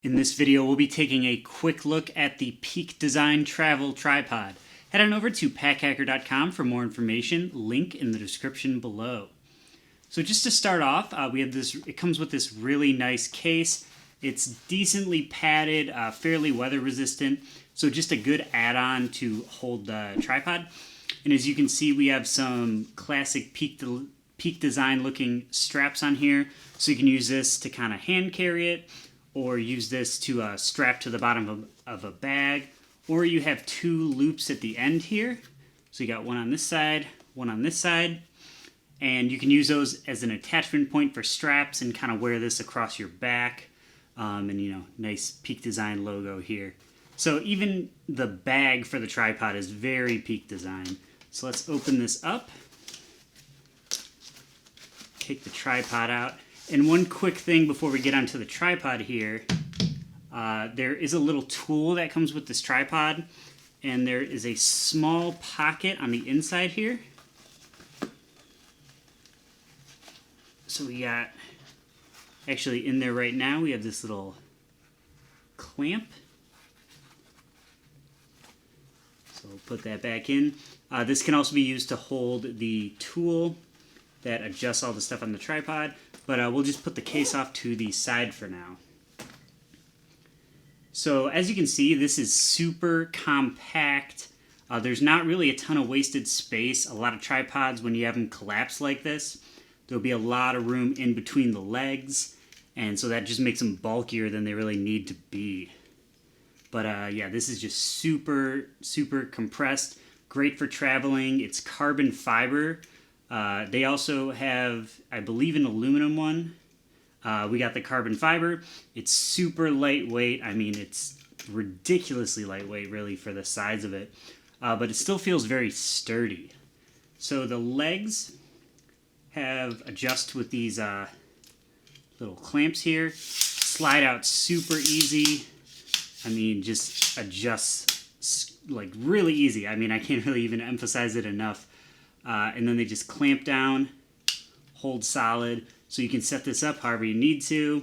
In this video, we'll be taking a quick look at the Peak Design Travel Tripod. Head on over to packhacker.com for more information, link in the description below. So just to start off, we have this. It comes with this really nice case. It's decently padded, fairly weather resistant, so just a good add-on to hold the tripod. And as you can see, we have some classic Peak Design looking straps on here, so you can use this to kind of hand carry it, or use this to strap to the bottom of a bag, or you have two loops at the end here. So you got one on this side, one on this side, and you can use those as an attachment point for straps and kind of wear this across your back. And you know, nice Peak Design logo here. So even the bag for the tripod is very Peak Design. So let's open this up, take the tripod out. And one quick thing before we get onto the tripod here, there is a little tool that comes with this tripod, and there is a small pocket on the inside here. So we got, actually in there right now, we have this little clamp. So we'll put that back in. This can also be used to hold the tool that adjusts all the stuff on the tripod, but we'll just put the case off to the side for now. So as you can see, this is super compact. There's not really a ton of wasted space. A lot of tripods, when you have them collapsed like this, there'll be a lot of room in between the legs, and so that just makes them bulkier than they really need to be. But yeah, this is just super compressed. Great for traveling. It's carbon fiber. They also have, I believe, an aluminum one. We got the carbon fiber. It's super lightweight. I mean, it's ridiculously lightweight, really, for the size of it. But it still feels very sturdy. So the legs have adjust with these little clamps here. Slide out super easy. I mean, just adjusts like really easy. I mean, I can't really even emphasize it enough. And then they just clamp down, hold solid, so you can set this up however you need to.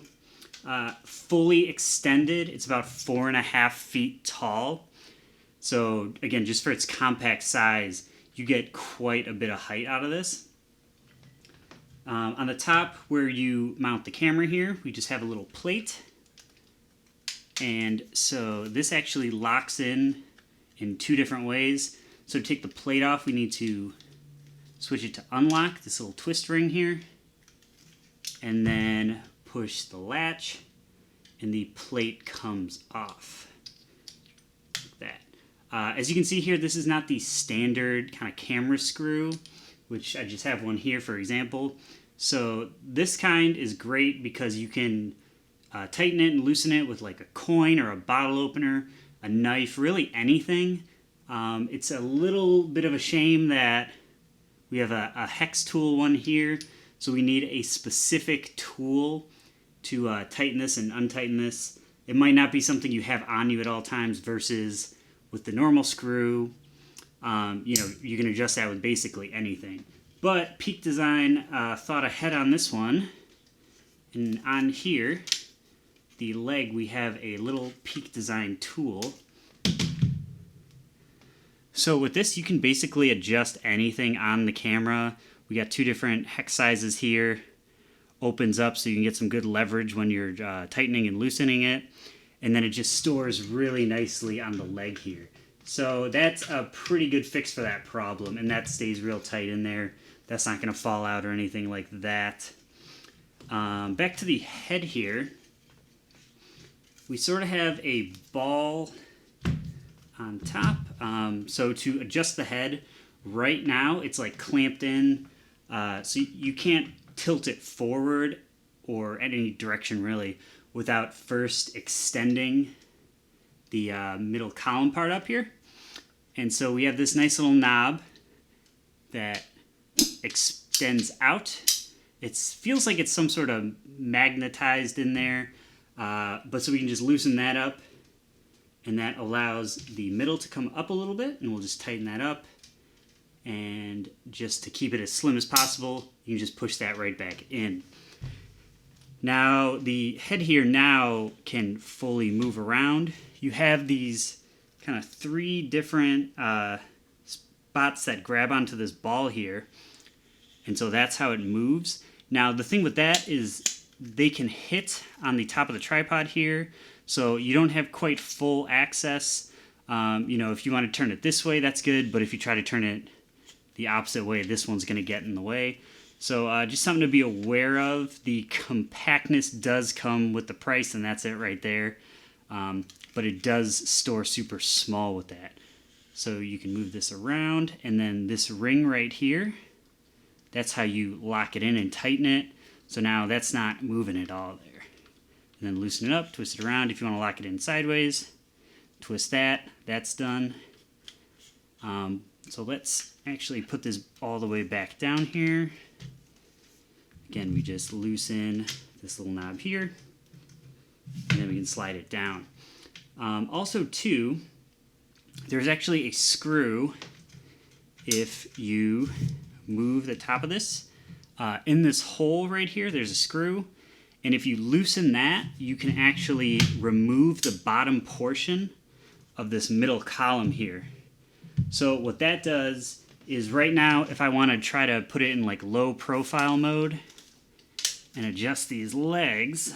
Fully extended, it's about 4.5 feet tall. So again, just for its compact size, you get quite a bit of height out of this. On the top where you mount the camera here, we just have a little plate. And so this actually locks in two different ways. So to take the plate off, we need to switch it to unlock, this little twist ring here, and then push the latch, and the plate comes off, like that. As you can see here, this is not the standard kind of camera screw, which I just have one here for example. So this kind is great because you can tighten it and loosen it with like a coin or a bottle opener, a knife, really anything. It's a little bit of a shame that we have a hex tool one here, so we need a specific tool to tighten this and untighten this. It might not be something you have on you at all times versus with the normal screw. You know, you can adjust that with basically anything. But Peak Design thought ahead on this one, and on here, the leg, we have a little Peak Design tool. So with this, you can basically adjust anything on the camera. We got two different hex sizes here. Opens up so you can get some good leverage when you're tightening and loosening it. And then it just stores really nicely on the leg here. So that's a pretty good fix for that problem. And that stays real tight in there. That's not going to fall out or anything like that. Back to the head here. We sort of have a ball on top. So to adjust the head, right now it's like clamped in, so you can't tilt it forward or any direction really without first extending the middle column part up here. And so we have this nice little knob that extends out. It feels like it's some sort of magnetized in there, but so we can just loosen that up. And that allows the middle to come up a little bit, and we'll just tighten that up. And just to keep it as slim as possible, you can just push that right back in. Now the head here now can fully move around. You have these kind of 3 different spots that grab onto this ball here, and so that's how it moves. Now the thing with that is they can hit on the top of the tripod here, so you don't have quite full access. If you want to turn it this way, that's good, but if you try to turn it the opposite way, this one's going to get in the way. So just something to be aware of. The compactness does come with the price, and that's it right there. But it does store super small with that. So you can move this around, and then this ring right here, that's how you lock it in and tighten it. So now that's not moving at all there. And then loosen it up, twist it around. If you want to lock it in sideways, twist that. That's done. So let's actually put this all the way back down here. Again, we just loosen this little knob here, and then we can slide it down. Also, too, there's actually a screw if you move the top of this. In this hole right here, there's a screw, and if you loosen that, you can actually remove the bottom portion of this middle column here. So what that does is right now, if I want to try to put it in like low profile mode and adjust these legs,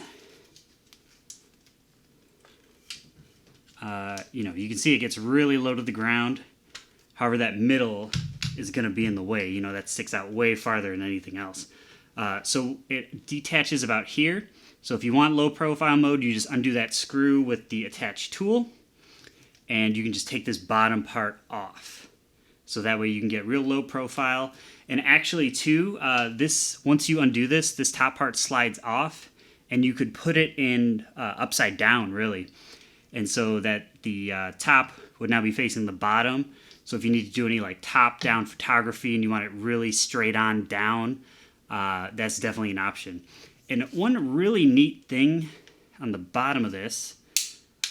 you can see it gets really low to the ground. However, that middle is going to be in the way. That sticks out way farther than anything else. So it detaches about here. So if you want low profile mode, you just undo that screw with the attach tool, and you can just take this bottom part off. So that way you can get real low profile. And actually too, once you undo this top part slides off, and you could put it in upside down really. And so that the top would now be facing the bottom. So if you need to do any like top down photography and you want it really straight on down, that's definitely an option. And one really neat thing on the bottom of this,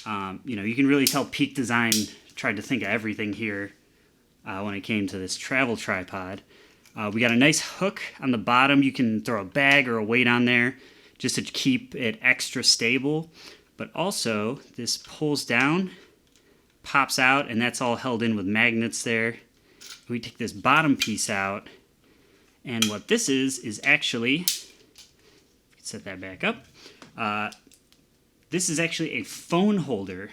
you can really tell Peak Design tried to think of everything here when it came to this travel tripod. We got a nice hook on the bottom. You can throw a bag or a weight on there just to keep it extra stable. But also, this pulls down, pops out, and that's all held in with magnets there. We take this bottom piece out, and what this is actually, set that back up, this is actually a phone holder.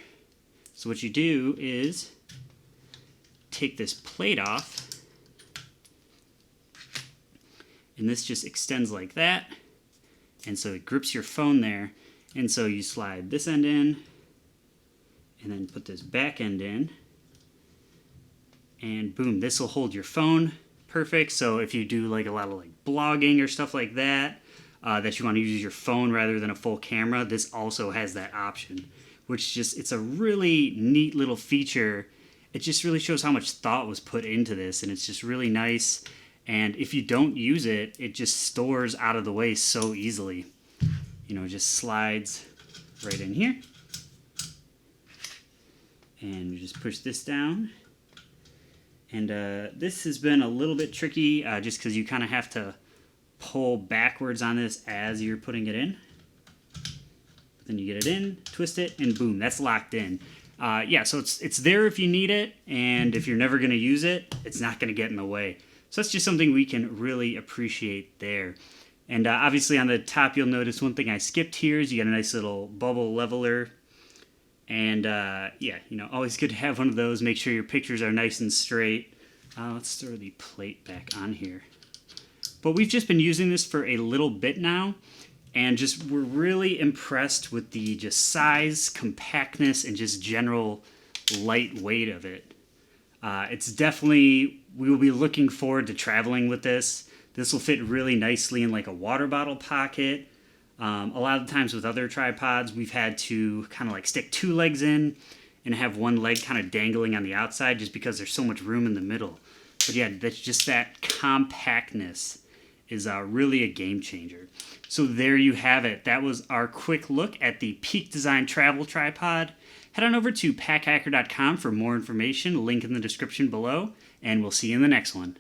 So what you do is take this plate off, and this just extends like that, and so it grips your phone there. And so you slide this end in, and then put this back end in, and boom, this will hold your phone perfect. So if you do like a lot of like blogging or stuff like that, that you want to use your phone rather than a full camera, this also has that option, which it's a really neat little feature. It just really shows how much thought was put into this, and it's just really nice. And if you don't use it, it just stores out of the way so easily. It just slides right in here. And we just push this down. And this has been a little bit tricky just because you kind of have to pull backwards on this as you're putting it in. Then you get it in, twist it, and boom, that's locked in. So it's there if you need it, and if you're never going to use it, it's not going to get in the way. So that's just something we can really appreciate there. And obviously on the top, you'll notice one thing I skipped here is you got a nice little bubble leveler. And always good to have one of those. Make sure your pictures are nice and straight. Let's throw the plate back on here. But we've just been using this for a little bit now, and we're really impressed with the just size, compactness, and just general lightweight of it. It's definitely, we will be looking forward to traveling with this. This will fit really nicely in like a water bottle pocket. A lot of times with other tripods, we've had to kind of like stick 2 legs in and have one leg kind of dangling on the outside just because there's so much room in the middle. But yeah, that's just that compactness is really a game changer. So there you have it. That was our quick look at the Peak Design Travel Tripod. Head on over to packhacker.com for more information, link in the description below, and we'll see you in the next one.